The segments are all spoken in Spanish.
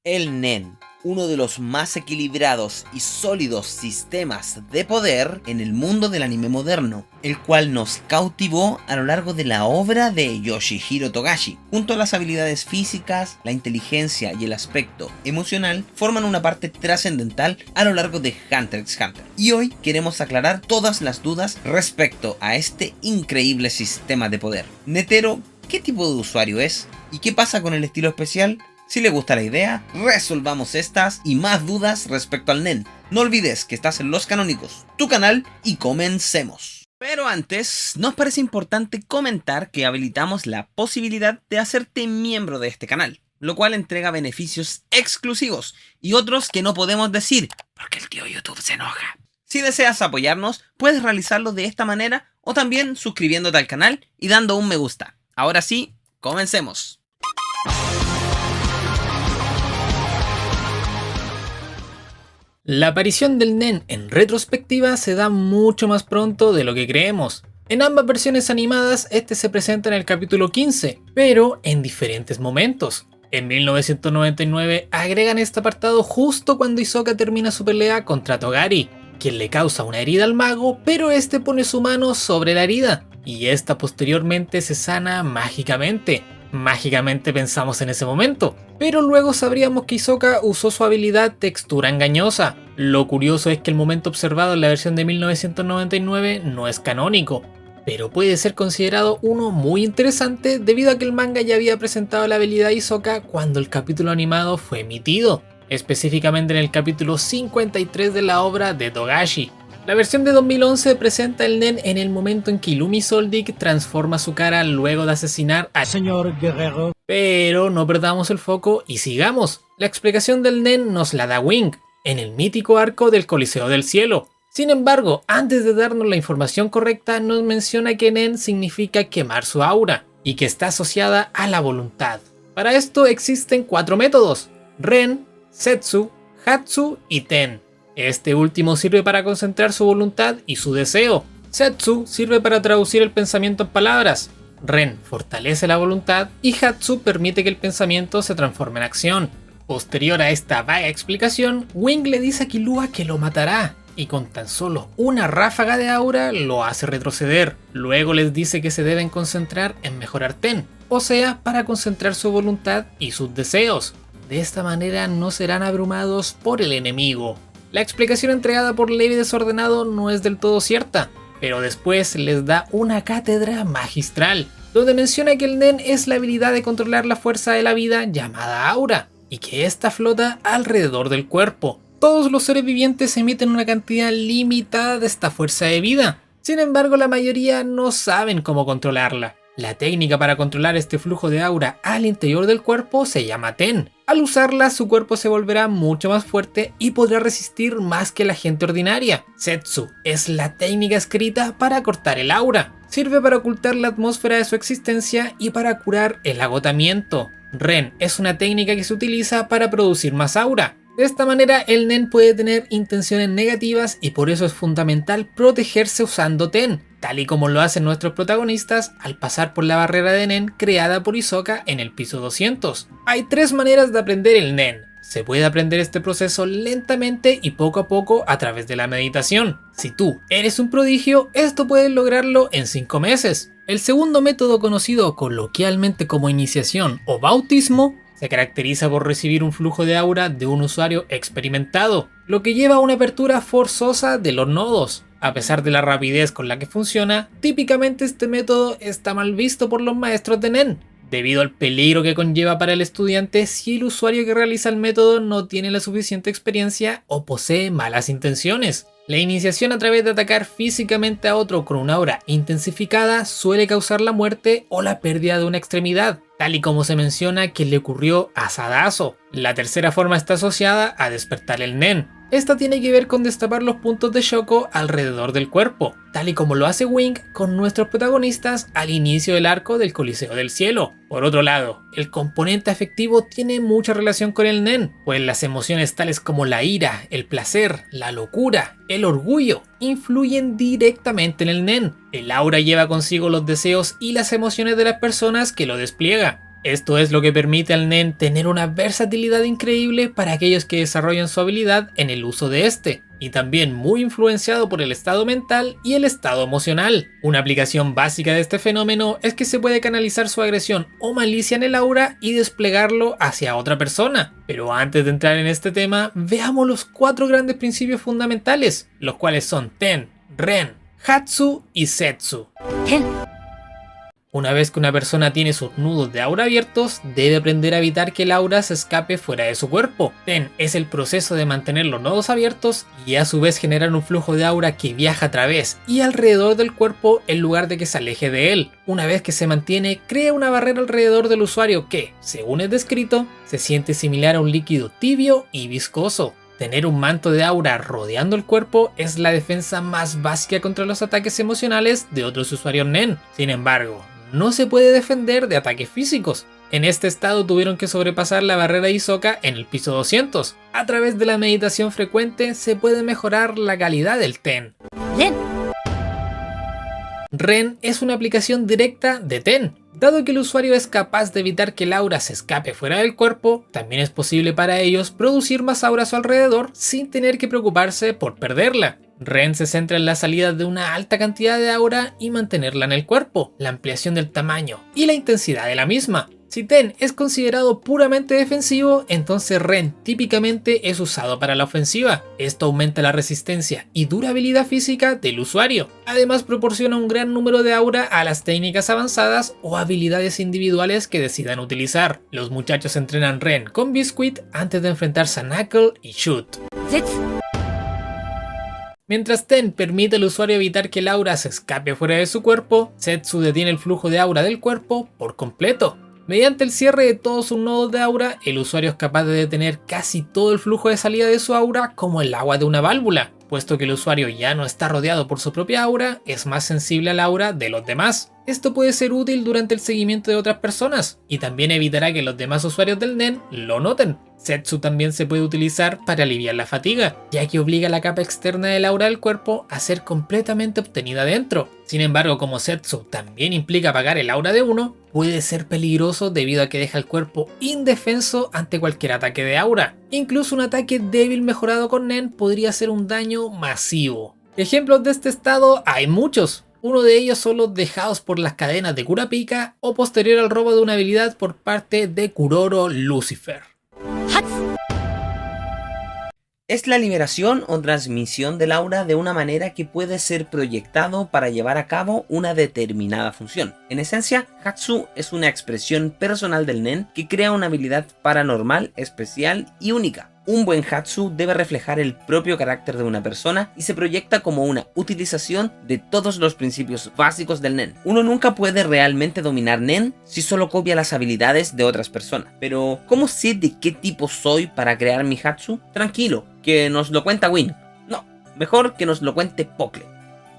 El Nen, uno de los más equilibrados y sólidos sistemas de poder en el mundo del anime moderno, el cual nos cautivó a lo largo de la obra de Yoshihiro Togashi. Junto a las habilidades físicas, la inteligencia y el aspecto emocional, forman una parte trascendental a lo largo de Hunter x Hunter. Y hoy queremos aclarar todas las dudas respecto a este increíble sistema de poder. Netero, ¿qué tipo de usuario es? ¿Y qué pasa con el estilo especial? Si le gusta la idea, resolvamos estas y más dudas respecto al Nen. No olvides que estás en Los Canónicos, tu canal, y comencemos. Pero antes, nos parece importante comentar que habilitamos la posibilidad de hacerte miembro de este canal, lo cual entrega beneficios exclusivos y otros que no podemos decir, porque el tío YouTube se enoja. Si deseas apoyarnos, puedes realizarlo de esta manera o también suscribiéndote al canal y dando un me gusta. Ahora sí, comencemos. La aparición del Nen en retrospectiva se da mucho más pronto de lo que creemos. En ambas versiones animadas, este se presenta en el capítulo 15, pero en diferentes momentos. En 1999 agregan este apartado justo cuando Hisoka termina su pelea contra Togari, quien le causa una herida al mago, pero este pone su mano sobre la herida, y esta posteriormente se sana mágicamente. Mágicamente pensamos en ese momento, pero luego sabríamos que Hisoka usó su habilidad Textura Engañosa. Lo curioso es que el momento observado en la versión de 1999 no es canónico, pero puede ser considerado uno muy interesante debido a que el manga ya había presentado la habilidad Hisoka cuando el capítulo animado fue emitido, específicamente en el capítulo 53 de la obra de Togashi. La versión de 2011 presenta el Nen en el momento en que Illumi Soldic transforma su cara luego de asesinar al señor Guerrero. Pero no perdamos el foco y sigamos. La explicación del Nen nos la da Wing, en el mítico arco del Coliseo del Cielo. Sin embargo, antes de darnos la información correcta, nos menciona que Nen significa quemar su aura, y que está asociada a la voluntad. Para esto existen 4 métodos: Ren, Setsu, Hatsu y Ten. Este último sirve para concentrar su voluntad y su deseo. Setsu sirve para traducir el pensamiento en palabras. Ren fortalece la voluntad y Hatsu permite que el pensamiento se transforme en acción. Posterior a esta vaga explicación, Wing le dice a Killua que lo matará, y con tan solo una ráfaga de aura lo hace retroceder. Luego les dice que se deben concentrar en mejorar Ten, o sea, para concentrar su voluntad y sus deseos. De esta manera no serán abrumados por el enemigo. La explicación entregada por Levi Desordenado no es del todo cierta, pero después les da una cátedra magistral, donde menciona que el Nen es la habilidad de controlar la fuerza de la vida llamada aura, y que ésta flota alrededor del cuerpo. Todos los seres vivientes emiten una cantidad limitada de esta fuerza de vida, sin embargo la mayoría no saben cómo controlarla. La técnica para controlar este flujo de aura al interior del cuerpo se llama Ten. Al usarla, su cuerpo se volverá mucho más fuerte y podrá resistir más que la gente ordinaria. Setsu es la técnica escrita para cortar el aura. Sirve para ocultar la atmósfera de su existencia y para curar el agotamiento. Ren es una técnica que se utiliza para producir más aura. De esta manera el Nen puede tener intenciones negativas y por eso es fundamental protegerse usando Ten, tal y como lo hacen nuestros protagonistas al pasar por la barrera de Nen creada por Hisoka en el piso 200. Hay 3 maneras de aprender el Nen. Se puede aprender este proceso lentamente y poco a poco a través de la meditación. Si tú eres un prodigio, esto puedes lograrlo en 5 meses. El segundo método, conocido coloquialmente como iniciación o bautismo, se caracteriza por recibir un flujo de aura de un usuario experimentado, lo que lleva a una apertura forzosa de los nodos. A pesar de la rapidez con la que funciona, típicamente este método está mal visto por los maestros de Nen, debido al peligro que conlleva para el estudiante si el usuario que realiza el método no tiene la suficiente experiencia o posee malas intenciones. La iniciación a través de atacar físicamente a otro con una aura intensificada suele causar la muerte o la pérdida de una extremidad, tal y como se menciona que le ocurrió a Sadazo. La tercera forma está asociada a despertar el Nen. Esta tiene que ver con destapar los puntos de Shoko alrededor del cuerpo, tal y como lo hace Wing con nuestros protagonistas al inicio del arco del Coliseo del Cielo. Por otro lado, el componente afectivo tiene mucha relación con el Nen, pues las emociones tales como la ira, el placer, la locura, el orgullo, influyen directamente en el Nen. El aura lleva consigo los deseos y las emociones de las personas que lo despliega. Esto es lo que permite al Nen tener una versatilidad increíble para aquellos que desarrollan su habilidad en el uso de este, y también muy influenciado por el estado mental y el estado emocional. Una aplicación básica de este fenómeno es que se puede canalizar su agresión o malicia en el aura y desplegarlo hacia otra persona. Pero antes de entrar en este tema, veamos los 4 grandes principios fundamentales, los cuales son Ten, Ren, Hatsu y Setsu. Una vez que una persona tiene sus nudos de aura abiertos, debe aprender a evitar que el aura se escape fuera de su cuerpo. Ten es el proceso de mantener los nodos abiertos y a su vez generar un flujo de aura que viaja a través y alrededor del cuerpo en lugar de que se aleje de él. Una vez que se mantiene, crea una barrera alrededor del usuario que, según es descrito, se siente similar a un líquido tibio y viscoso. Tener un manto de aura rodeando el cuerpo es la defensa más básica contra los ataques emocionales de otros usuarios Nen. Sin embargo, no se puede defender de ataques físicos. En este estado tuvieron que sobrepasar la barrera de Hisoka en el piso 200. A través de la meditación frecuente se puede mejorar la calidad del Ten. Ren es una aplicación directa de Ten. Dado que el usuario es capaz de evitar que el aura se escape fuera del cuerpo, también es posible para ellos producir más aura a su alrededor sin tener que preocuparse por perderla. Ren se centra en la salida de una alta cantidad de aura y mantenerla en el cuerpo, la ampliación del tamaño y la intensidad de la misma. Si Ten es considerado puramente defensivo, entonces Ren típicamente es usado para la ofensiva. Esto aumenta la resistencia y durabilidad física del usuario. Además proporciona un gran número de aura a las técnicas avanzadas o habilidades individuales que decidan utilizar. Los muchachos entrenan Ren con Biscuit antes de enfrentarse a Knuckle y Shoot. Mientras Ten permite al usuario evitar que el aura se escape fuera de su cuerpo, Setsu detiene el flujo de aura del cuerpo por completo. Mediante el cierre de todos sus nodos de aura, el usuario es capaz de detener casi todo el flujo de salida de su aura como el agua de una válvula. Puesto que el usuario ya no está rodeado por su propia aura, es más sensible al aura de los demás. Esto puede ser útil durante el seguimiento de otras personas, y también evitará que los demás usuarios del Nen lo noten. Setsu también se puede utilizar para aliviar la fatiga, ya que obliga a la capa externa del aura del cuerpo a ser completamente obtenida dentro. Sin embargo, como Setsu también implica apagar el aura de uno, puede ser peligroso debido a que deja el cuerpo indefenso ante cualquier ataque de aura. Incluso un ataque débil mejorado con Nen podría hacer un daño masivo. Ejemplos de este estado hay muchos. Uno de ellos son los dejados por las cadenas de Kurapika o posterior al robo de una habilidad por parte de Kuroro Lucifer. Es la liberación o transmisión del aura de una manera que puede ser proyectado para llevar a cabo una determinada función. En esencia, Hatsu es una expresión personal del Nen que crea una habilidad paranormal, especial y única. Un buen Hatsu debe reflejar el propio carácter de una persona y se proyecta como una utilización de todos los principios básicos del Nen. Uno nunca puede realmente dominar Nen si solo copia las habilidades de otras personas. Pero, ¿cómo sé de qué tipo soy para crear mi Hatsu? Tranquilo, que nos lo cuenta Win. No, mejor que nos lo cuente Pocle,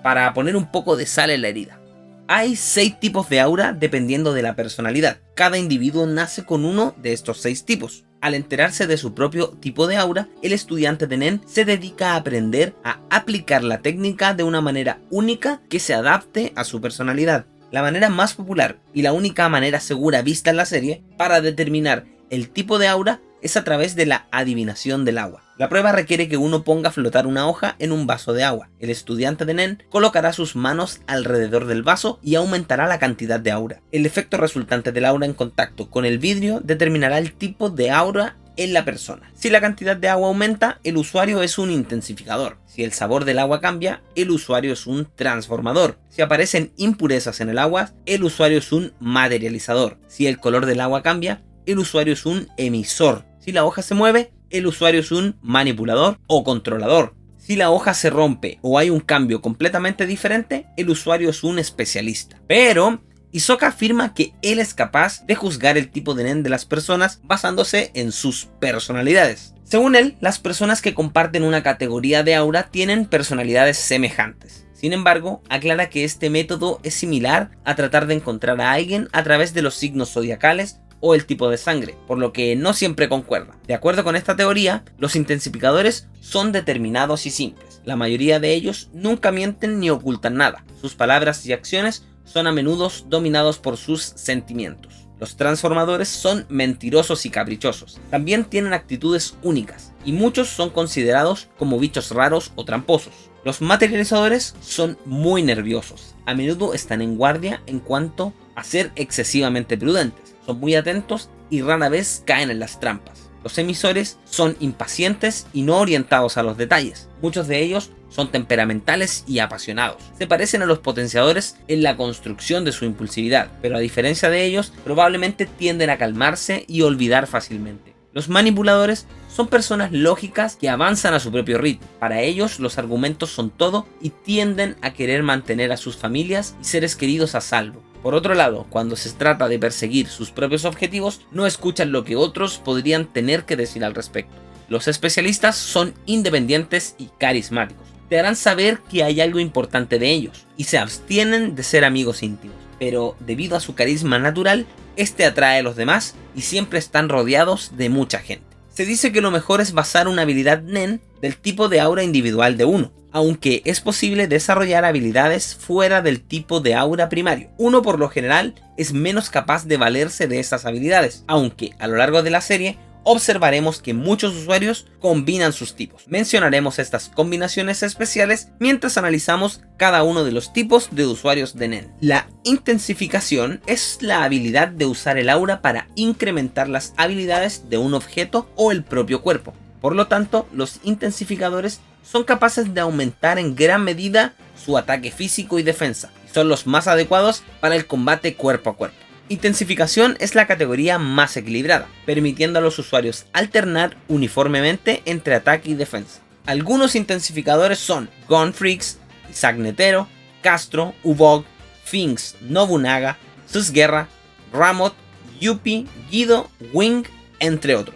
para poner un poco de sal en la herida. Hay 6 tipos de aura dependiendo de la personalidad. Cada individuo nace con uno de estos 6 tipos. Al enterarse de su propio tipo de aura, el estudiante de Nen se dedica a aprender a aplicar la técnica de una manera única que se adapte a su personalidad. La manera más popular y la única manera segura vista en la serie para determinar el tipo de aura es a través de la adivinación del agua. La prueba requiere que uno ponga a flotar una hoja en un vaso de agua. El estudiante de Nen colocará sus manos alrededor del vaso y aumentará la cantidad de aura. El efecto resultante del aura en contacto con el vidrio determinará el tipo de aura en la persona. Si la cantidad de agua aumenta, el usuario es un intensificador. Si el sabor del agua cambia, el usuario es un transformador. Si aparecen impurezas en el agua, el usuario es un materializador. Si el color del agua cambia, el usuario es un emisor. Si la hoja se mueve, el usuario es un manipulador o controlador. Si la hoja se rompe o hay un cambio completamente diferente, el usuario es un especialista. Pero Hisoka afirma que él es capaz de juzgar el tipo de Nen de las personas basándose en sus personalidades. Según él, las personas que comparten una categoría de aura tienen personalidades semejantes. Sin embargo, aclara que este método es similar a tratar de encontrar a alguien a través de los signos zodiacales o el tipo de sangre, por lo que no siempre concuerda. De acuerdo con esta teoría, los intensificadores son determinados y simples. La mayoría de ellos nunca mienten ni ocultan nada. Sus palabras y acciones son a menudo dominados por sus sentimientos. Los transformadores son mentirosos y caprichosos. También tienen actitudes únicas, y muchos son considerados como bichos raros o tramposos. Los materializadores son muy nerviosos. A menudo están en guardia en cuanto a ser excesivamente prudentes. Son muy atentos y rara vez caen en las trampas. Los emisores son impacientes y no orientados a los detalles. Muchos de ellos son temperamentales y apasionados. Se parecen a los potenciadores en la construcción de su impulsividad, pero a diferencia de ellos, probablemente tienden a calmarse y olvidar fácilmente. Los manipuladores son personas lógicas que avanzan a su propio ritmo. Para ellos los argumentos son todo y tienden a querer mantener a sus familias y seres queridos a salvo. Por otro lado, cuando se trata de perseguir sus propios objetivos, no escuchan lo que otros podrían tener que decir al respecto. Los especialistas son independientes y carismáticos. Te harán saber que hay algo importante de ellos y se abstienen de ser amigos íntimos. Pero debido a su carisma natural, este atrae a los demás y siempre están rodeados de mucha gente. Se dice que lo mejor es basar una habilidad NEN del tipo de aura individual de uno, aunque es posible desarrollar habilidades fuera del tipo de aura primario. Uno por lo general es menos capaz de valerse de estas habilidades, aunque a lo largo de la serie observaremos que muchos usuarios combinan sus tipos. Mencionaremos estas combinaciones especiales mientras analizamos cada uno de los tipos de usuarios de NEN. La intensificación es la habilidad de usar el aura para incrementar las habilidades de un objeto o el propio cuerpo. Por lo tanto, los intensificadores son capaces de aumentar en gran medida su ataque físico y defensa, y son los más adecuados para el combate cuerpo a cuerpo. Intensificación es la categoría más equilibrada, permitiendo a los usuarios alternar uniformemente entre ataque y defensa. Algunos intensificadores son Gunfreaks, Isaac Netero, Castro, Uvog, Finks, Nobunaga, Susguerra, Ramot, Yuppie, Guido, Wing, entre otros.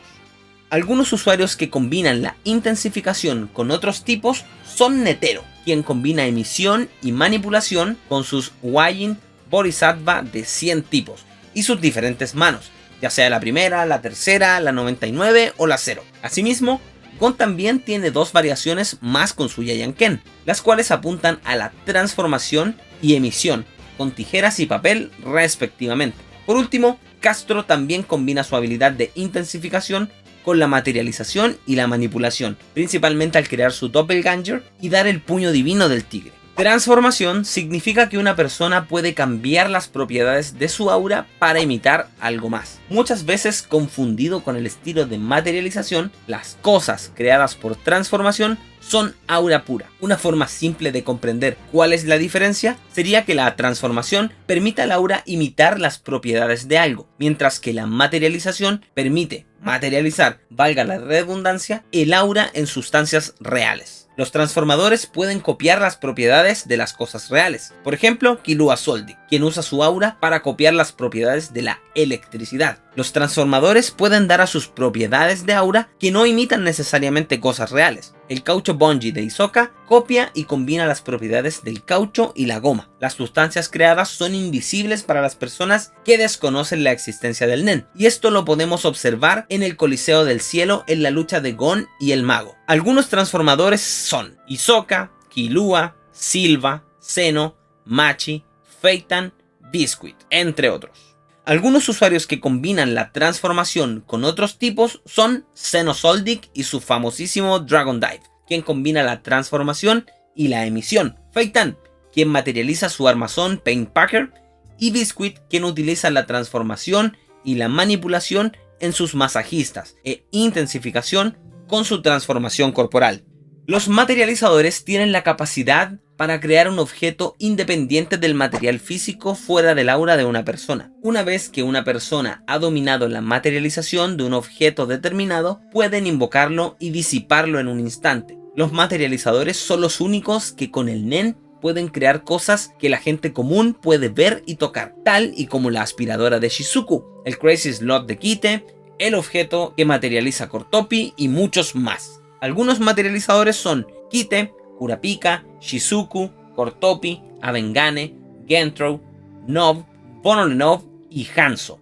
Algunos usuarios que combinan la intensificación con otros tipos son Netero, quien combina emisión y manipulación con sus Wajin Bodhisattva de 100 tipos y sus diferentes manos, ya sea la primera, la tercera, la 99 o la 0. Asimismo, Gon también tiene dos variaciones más con su Yayanken, las cuales apuntan a la transformación y emisión, con tijeras y papel respectivamente. Por último, Castro también combina su habilidad de intensificación con la materialización y la manipulación, principalmente al crear su Doppelganger y dar el puño divino del tigre. Transformación significa que una persona puede cambiar las propiedades de su aura para imitar algo más. Muchas veces confundido con el estilo de materialización, las cosas creadas por transformación son aura pura. Una forma simple de comprender cuál es la diferencia sería que la transformación permite al aura imitar las propiedades de algo, mientras que la materialización permite materializar, valga la redundancia, el aura en sustancias reales. Los transformadores pueden copiar las propiedades de las cosas reales. Por ejemplo, Killua Soldic, quien usa su aura para copiar las propiedades de la electricidad. Los transformadores pueden dar a sus propiedades de aura que no imitan necesariamente cosas reales. El caucho Bungie de Hisoka copia y combina las propiedades del caucho y la goma. Las sustancias creadas son invisibles para las personas que desconocen la existencia del Nen, y esto lo podemos observar en el Coliseo del Cielo en la lucha de Gon y el mago. Algunos transformadores son Hisoka, Killua, Silva, Zeno, Machi, Feitan, Biscuit, entre otros. Algunos usuarios que combinan la transformación con otros tipos son Zeno Soldic y su famosísimo Dragon Dive, quien combina la transformación y la emisión. Feitan, quien materializa su armazón Pain Packer, y Biscuit, quien utiliza la transformación y la manipulación en sus masajistas e intensificación con su transformación corporal. Los materializadores tienen la capacidad para crear un objeto independiente del material físico fuera del aura de una persona. Una vez que una persona ha dominado la materialización de un objeto determinado, pueden invocarlo y disiparlo en un instante. Los materializadores son los únicos que con el Nen pueden crear cosas que la gente común puede ver y tocar, tal y como la aspiradora de Shizuku, el Crazy Slot de Kite, el objeto que materializa Cortopi y muchos más. Algunos materializadores son Kite, Kurapika, Shizuku, Cortopi, Avengane, Gentro, Nob, Bonolenov y Hanzo.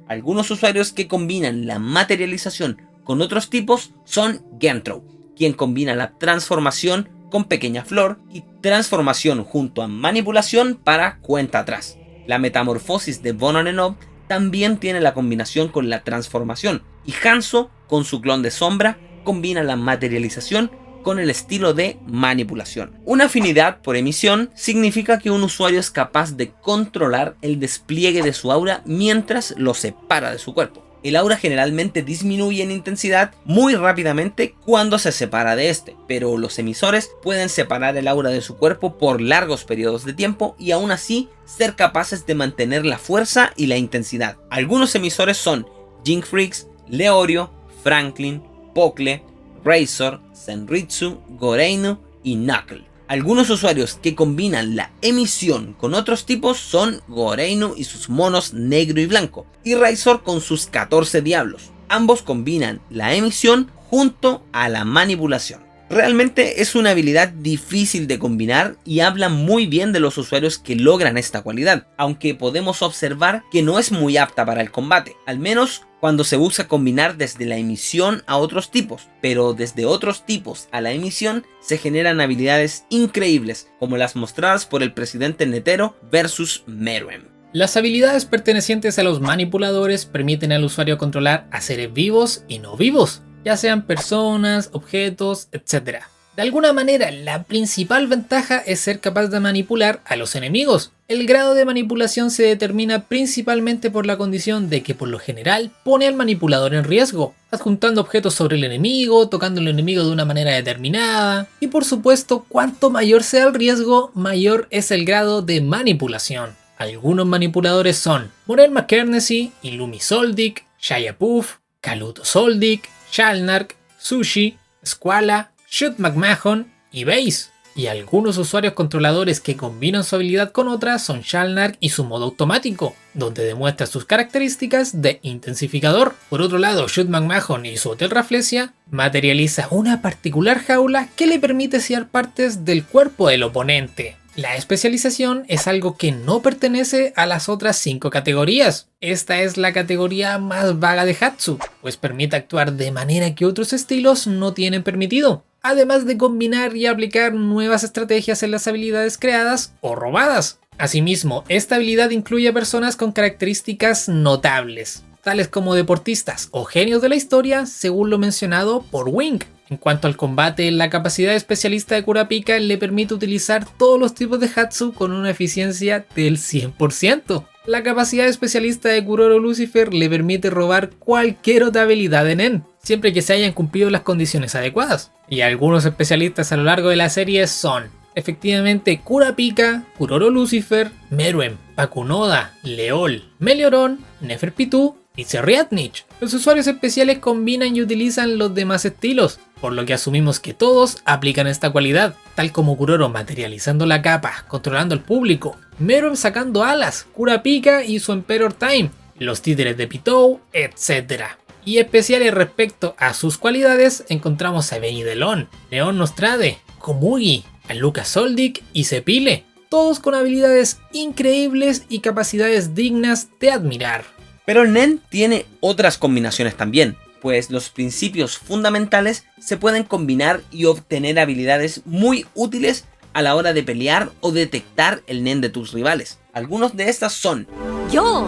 Algunos usuarios que combinan la materialización con otros tipos son Gentro, quien combina la transformación con Pequeña Flor y transformación junto a manipulación para cuenta atrás. La metamorfosis de Bonolenov también tiene la combinación con la transformación, y Hanzo, con su clon de sombra, combina la materialización con el estilo de manipulación. Una afinidad por emisión significa que un usuario es capaz de controlar el despliegue de su aura mientras lo separa de su cuerpo. El aura generalmente disminuye en intensidad muy rápidamente cuando se separa de este, pero los emisores pueden separar el aura de su cuerpo por largos periodos de tiempo y aún así ser capaces de mantener la fuerza y la intensidad. Algunos emisores son Jing Freaks, Leorio, Franklin, Pokle, Razor, Senritsu, Goreinu y Knuckle. Algunos usuarios que combinan la emisión con otros tipos son Goreinu y sus monos negro y blanco, y Razor con sus 14 diablos. Ambos combinan la emisión junto a la manipulación. Realmente es una habilidad difícil de combinar y habla muy bien de los usuarios que logran esta cualidad, aunque podemos observar que no es muy apta para el combate, al menos cuando se busca combinar desde la emisión a otros tipos, pero desde otros tipos a la emisión se generan habilidades increíbles, como las mostradas por el presidente Netero versus Meruem. Las habilidades pertenecientes a los manipuladores permiten al usuario controlar a seres vivos y no vivos, ya sean personas, objetos, etc. De alguna manera, la principal ventaja es ser capaz de manipular a los enemigos. El grado de manipulación se determina principalmente por la condición de que por lo general pone al manipulador en riesgo, adjuntando objetos sobre el enemigo, tocando al enemigo de una manera determinada, y por supuesto, cuanto mayor sea el riesgo, mayor es el grado de manipulación. Algunos manipuladores son Morel McKernessy, Illumi Soldic, Shia Puff, Kaluto Soldic, Shalnark, Sushi, Squala, Shoot McMahon y Base. Y algunos usuarios controladores que combinan su habilidad con otras son Shalnark y su modo automático, donde demuestra sus características de intensificador. Por otro lado, Shoot McMahon y su Hotel Raflesia materializa una particular jaula que le permite sellar partes del cuerpo del oponente. La especialización es algo que no pertenece a las otras 5 categorías. Esta es la categoría más vaga de Hatsu, pues permite actuar de manera que otros estilos no tienen permitido, además de combinar y aplicar nuevas estrategias en las habilidades creadas o robadas. Asimismo, esta habilidad incluye a personas con características notables, tales como deportistas o genios de la historia, según lo mencionado por Wing. En cuanto al combate, la capacidad especialista de Kurapika le permite utilizar todos los tipos de Hatsu con una eficiencia del 100%. La capacidad especialista de Kuroro Lucifer le permite robar cualquier otra habilidad de Nen, siempre que se hayan cumplido las condiciones adecuadas. Y algunos especialistas a lo largo de la serie son, efectivamente, Kurapika, Kuroro Lucifer, Meruem, Pakunoda, Leol, Melioron, Neferpitu y Zerriatnich. Los usuarios especiales combinan y utilizan los demás estilos, por lo que asumimos que todos aplican esta cualidad, tal como Kuroro materializando la capa, controlando al público, Meruem sacando alas, Kurapika y su Emperor Time, los títeres de Pitou, etc. Y especiales respecto a sus cualidades encontramos a Benidelon, Leon Nostrade, Komugi, a Lucas Soldic y Cepile, todos con habilidades increíbles y capacidades dignas de admirar. Pero el Nen tiene otras combinaciones también, pues los principios fundamentales se pueden combinar y obtener habilidades muy útiles a la hora de pelear o detectar el Nen de tus rivales. Algunos de estas son: Yo.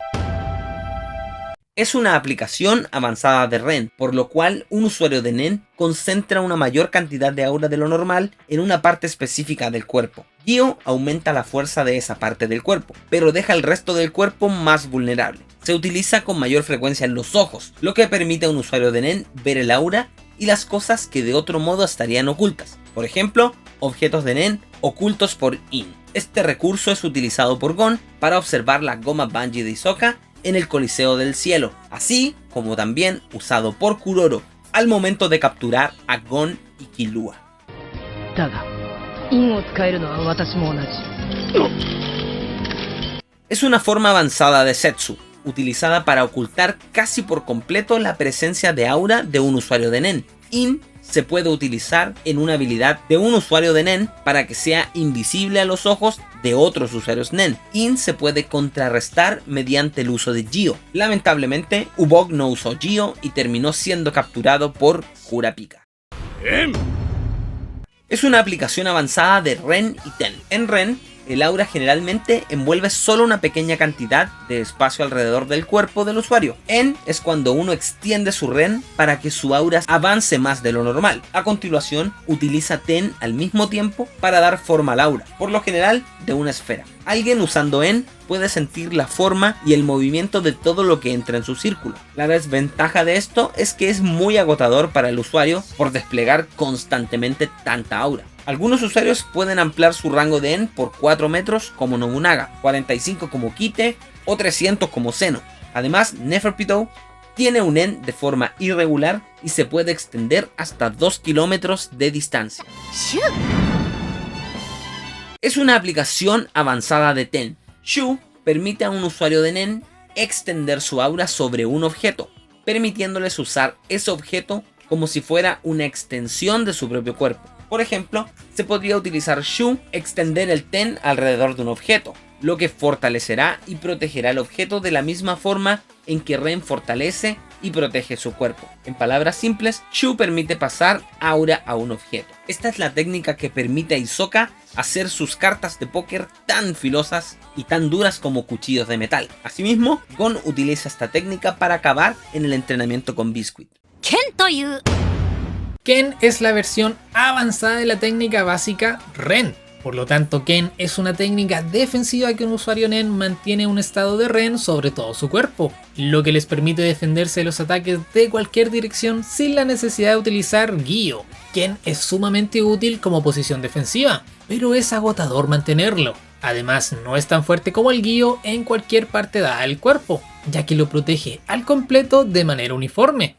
Es una aplicación avanzada de Ren, por lo cual un usuario de Nen concentra una mayor cantidad de aura de lo normal en una parte específica del cuerpo. Gyo aumenta la fuerza de esa parte del cuerpo, pero deja el resto del cuerpo más vulnerable. Se utiliza con mayor frecuencia en los ojos, lo que permite a un usuario de Nen ver el aura y las cosas que de otro modo estarían ocultas. Por ejemplo, objetos de Nen ocultos por In. Este recurso es utilizado por Gon para observar la goma Banji de Hisoka en el Coliseo del Cielo, así como también usado por Kuroro al momento de capturar a Gon y Killua. Es una forma avanzada de Setsu, utilizada para ocultar casi por completo la presencia de aura de un usuario de Nen. In se puede utilizar en una habilidad de un usuario de Nen para que sea invisible a los ojos de otros usuarios Nen. In se puede contrarrestar mediante el uso de Gyo. Lamentablemente, Ubok no usó Gyo y terminó siendo capturado por Kurapika. Es una aplicación avanzada de Ren y Ten. En Ren, El aura generalmente envuelve solo una pequeña cantidad de espacio alrededor del cuerpo del usuario. En es cuando uno extiende su Ren para que su aura avance más de lo normal. A continuación, utiliza Ten al mismo tiempo para dar forma al aura, por lo general de una esfera. Alguien usando En puede sentir la forma y el movimiento de todo lo que entra en su círculo. La desventaja de esto es que es muy agotador para el usuario por desplegar constantemente tanta aura. Algunos usuarios pueden ampliar su rango de En por 4 metros como Nobunaga, 45 como Kite o 300 como Zeno. Además, Neferpitou tiene un En de forma irregular y se puede extender hasta 2 kilómetros de distancia. Es una aplicación avanzada de Ten. Shu permite a un usuario de Nen extender su aura sobre un objeto, permitiéndoles usar ese objeto como si fuera una extensión de su propio cuerpo. Por ejemplo, se podría utilizar Shu extender el Ten alrededor de un objeto, lo que fortalecerá y protegerá el objeto de la misma forma en que Ren fortalece y protege su cuerpo. En palabras simples, Shu permite pasar aura a un objeto. Esta es la técnica que permite a Hisoka hacer sus cartas de póker tan filosas y tan duras como cuchillos de metal. Asimismo, Gon utiliza esta técnica para acabar en el entrenamiento con Biscuit. Ken es la versión avanzada de la técnica básica Ren. Por lo tanto, Ken es una técnica defensiva que un usuario Nen mantiene un estado de Ren sobre todo su cuerpo, lo que les permite defenderse de los ataques de cualquier dirección sin la necesidad de utilizar Gyo. Ken es sumamente útil como posición defensiva, pero es agotador mantenerlo. Además, no es tan fuerte como el Gyo en cualquier parte dada del cuerpo, ya que lo protege al completo de manera uniforme.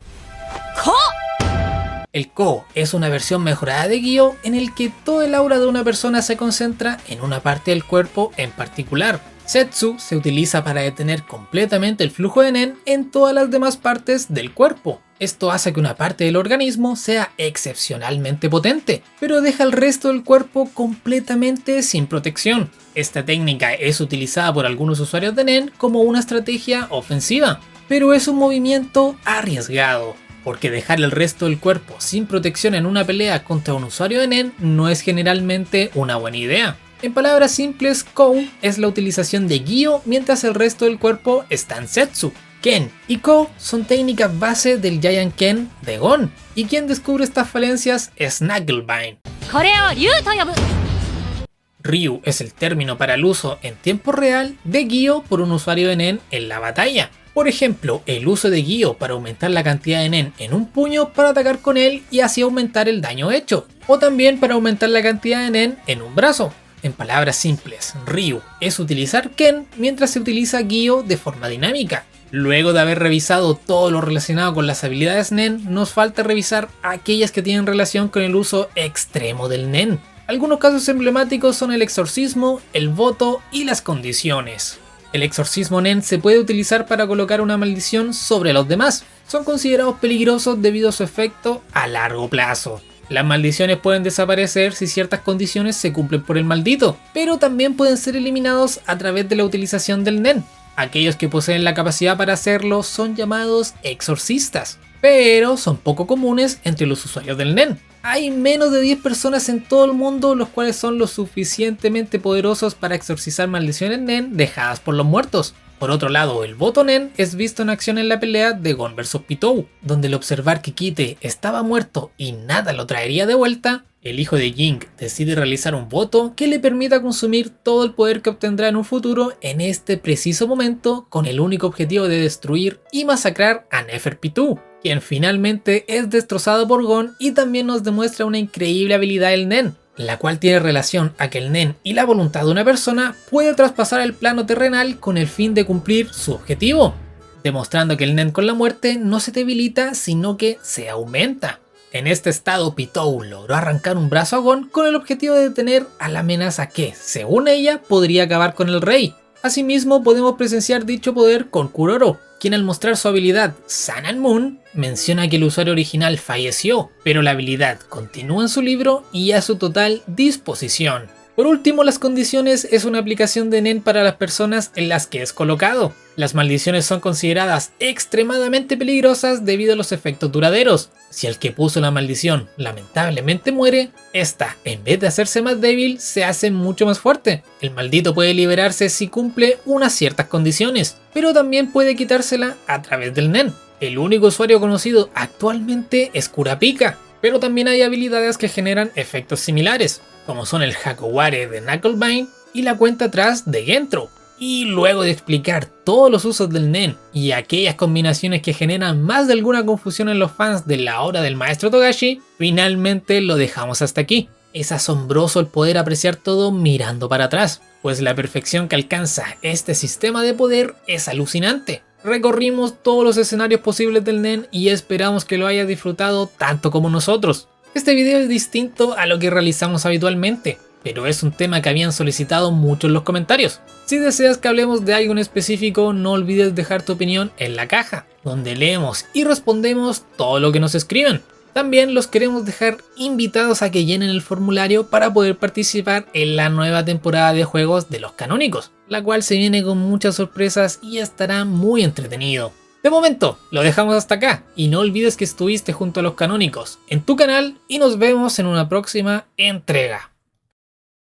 El Ko es una versión mejorada de Gyo en el que todo el aura de una persona se concentra en una parte del cuerpo en particular. Setsu se utiliza para detener completamente el flujo de Nen en todas las demás partes del cuerpo. Esto hace que una parte del organismo sea excepcionalmente potente, pero deja el resto del cuerpo completamente sin protección. Esta técnica es utilizada por algunos usuarios de Nen como una estrategia ofensiva, pero es un movimiento arriesgado, porque dejar el resto del cuerpo sin protección en una pelea contra un usuario de Nen no es generalmente una buena idea. En palabras simples, Kou es la utilización de Gyo mientras el resto del cuerpo está en Setsu. Ken y Ko son técnicas base del Giant Ken de Gon, y quien descubre estas falencias es Snugglebine. Ryu es el término para el uso en tiempo real de Gyo por un usuario de Nen en la batalla. Por ejemplo, el uso de Gyo para aumentar la cantidad de Nen en un puño para atacar con él y así aumentar el daño hecho, o también para aumentar la cantidad de Nen en un brazo. En palabras simples, Ryu es utilizar Ken mientras se utiliza Gyo de forma dinámica. Luego de haber revisado todo lo relacionado con las habilidades Nen, nos falta revisar aquellas que tienen relación con el uso extremo del Nen. Algunos casos emblemáticos son el exorcismo, el voto y las condiciones. El exorcismo Nen se puede utilizar para colocar una maldición sobre los demás. Son considerados peligrosos debido a su efecto a largo plazo. Las maldiciones pueden desaparecer si ciertas condiciones se cumplen por el maldito, pero también pueden ser eliminados a través de la utilización del Nen. Aquellos que poseen la capacidad para hacerlo son llamados exorcistas, pero son poco comunes entre los usuarios del Nen. Hay menos de 10 personas en todo el mundo los cuales son lo suficientemente poderosos para exorcizar maldiciones Nen dejadas por los muertos. Por otro lado, el voto Nen es visto en acción en la pelea de Gon vs Pitou, donde al observar que Kite estaba muerto y nada lo traería de vuelta, el hijo de Jing decide realizar un voto que le permita consumir todo el poder que obtendrá en un futuro en este preciso momento, con el único objetivo de destruir y masacrar a Neferpitou, quien finalmente es destrozado por Gon, y también nos demuestra una increíble habilidad del Nen, la cual tiene relación a que el Nen y la voluntad de una persona puede traspasar el plano terrenal con el fin de cumplir su objetivo, demostrando que el Nen con la muerte no se debilita sino que se aumenta. En este estado, Pitou logró arrancar un brazo a Gon con el objetivo de detener a la amenaza que, según ella, podría acabar con el rey. Asimismo, podemos presenciar dicho poder con Kuroro, quien al mostrar su habilidad Sun and Moon, menciona que el usuario original falleció, pero la habilidad continúa en su libro y a su total disposición. Por último, las condiciones es una aplicación de Nen para las personas en las que es colocado. Las maldiciones son consideradas extremadamente peligrosas debido a los efectos duraderos. Si el que puso la maldición lamentablemente muere, esta, en vez de hacerse más débil, se hace mucho más fuerte. El maldito puede liberarse si cumple unas ciertas condiciones, pero también puede quitársela a través del Nen. El único usuario conocido actualmente es Kurapika, pero también hay habilidades que generan efectos similares, como son el Hakoware de Knucklebane y la cuenta atrás de Gentro. Y luego de explicar todos los usos del Nen y aquellas combinaciones que generan más de alguna confusión en los fans de la obra del maestro Togashi, finalmente lo dejamos hasta aquí. Es asombroso el poder apreciar todo mirando para atrás, pues la perfección que alcanza este sistema de poder es alucinante. Recorrimos todos los escenarios posibles del Nen y esperamos que lo hayas disfrutado tanto como nosotros. Este video es distinto a lo que realizamos habitualmente, pero es un tema que habían solicitado mucho en los comentarios. Si deseas que hablemos de algo en específico, no olvides dejar tu opinión en la caja, donde leemos y respondemos todo lo que nos escriben. También los queremos dejar invitados a que llenen el formulario para poder participar en la nueva temporada de juegos de los canónicos, la cual se viene con muchas sorpresas y estará muy entretenido. De momento, lo dejamos hasta acá y no olvides que estuviste junto a los canónicos en tu canal y nos vemos en una próxima entrega.